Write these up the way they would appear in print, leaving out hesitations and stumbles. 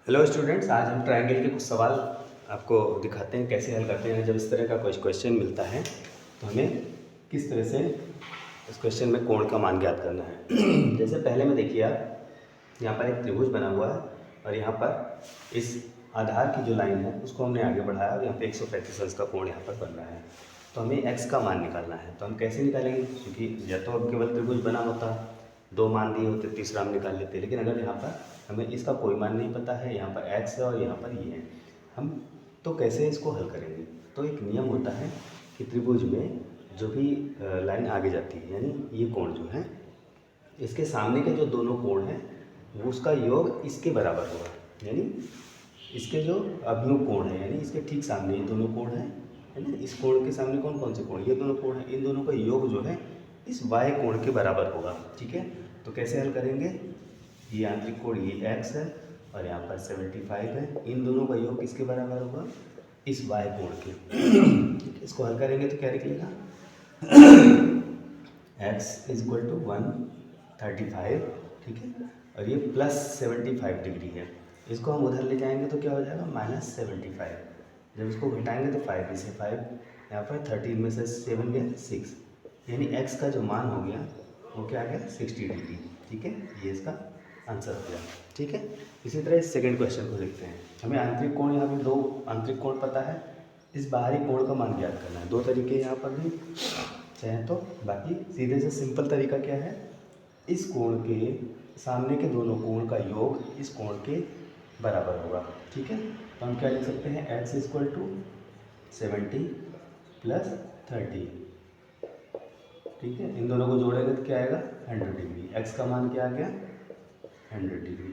Hello students, आज हम triangle के कुछ सवाल आपको दिखाते हैं कैसे हल करते हैं। जब इस तरह का कोई क्वेश्चन मिलता है तो हमें किस तरह से उस क्वेश्चन में कोण का मान ज्ञात करना है। जैसे पहले में देखिए, आप यहाँ पर एक त्रिभुज बना हुआ है और यहाँ पर इस आधार की जो लाइन है उसको हमने आगे बढ़ाया और यहाँ पे 135 अंश का कोण यहाँ पर बन रहा है। तो हमें x का मान निकालना है। तो हम कैसे निकालेंगे, क्योंकि या तो अब केवल त्रिभुज बना होता, दो मान दिए होते, तीसरा हम निकाल लेते। लेकिन अगर यहाँ पर हमें इसका कोई मान नहीं पता है, यहाँ पर x है और यहाँ पर ये है, हम तो कैसे इसको हल करेंगे। तो एक नियम होता है कि त्रिभुज में जो भी लाइन आगे जाती है, यानी ये कोण जो है इसके सामने के जो दोनों कोण हैं वो उसका योग इसके बराबर होगा। यानी इसके जो अभिमुख कोण है, यानी इसके ठीक सामने ये दोनों कोण हैं, है ना। इस कोण के सामने कौन कौन से कोण, ये दोनों कोण हैं, इन दोनों का योग जो है इस y कोण के बराबर होगा। ठीक है, तो कैसे हल करेंगे, ये आंतरिक कोण ये x है और यहाँ पर 75 है, इन दोनों का योग किसके बराबर होगा, इस y कोण के। ठीक है, इसको हल करेंगे तो क्या निकलेगा, x इज इक्वल टू 135, ठीक है, और ये +75 डिग्री है। इसको हम उधर ले जाएंगे तो क्या हो जाएगा, -75। जब इसको घटाएंगे तो 5 इसे 5, यहाँ पर 13 में से 7 गया 6, यानी x का जो मान हो गया वो क्या आ गया 60 डिग्री। ठीक है, ये इसका आंसर हो गया। ठीक है, इसी तरह इस सेकंड क्वेश्चन को देखते हैं। हमें आंतरिक कोण, यहाँ पे दो आंतरिक कोण पता है, इस बाहरी कोण का मान ज्ञात करना है। दो तरीके यहाँ पर भी चाहे तो, बाकी सीधे से सिंपल तरीका क्या है, इस कोण के सामने के दोनों कोण का योग इस कोण के बराबर होगा। ठीक है, तो हम क्या लिख सकते हैं, x इज इक्वल टू 70 + 30। ठीक है, इन दोनों को जोड़ेंगे तो क्या आएगा 100 डिग्री। x का मान क्या आ गया 100 डिग्री।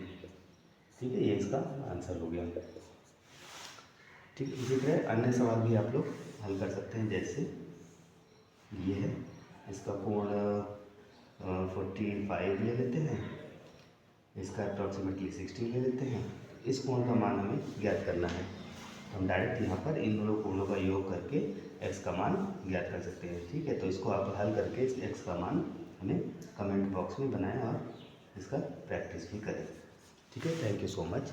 ठीक है, ये इसका आंसर हो गया। ठीक है, इसी तरह अन्य सवाल भी आप लोग हल कर सकते हैं। जैसे ये है, इसका कोण 45 ले लेते हैं, इसका अप्रॉक्सीमेटली 60 ले लेते हैं। इस कोण का मान हमें ज्ञात करना है। हम डायरेक्ट यहाँ पर इन दोनों कोणों का योग करके x का मान ज्ञात कर सकते हैं। ठीक है, तो इसको आप हल करके इस x का मान हमें कमेंट बॉक्स में बनाएं और इसका प्रैक्टिस भी करें। ठीक है, थैंक यू सो मच।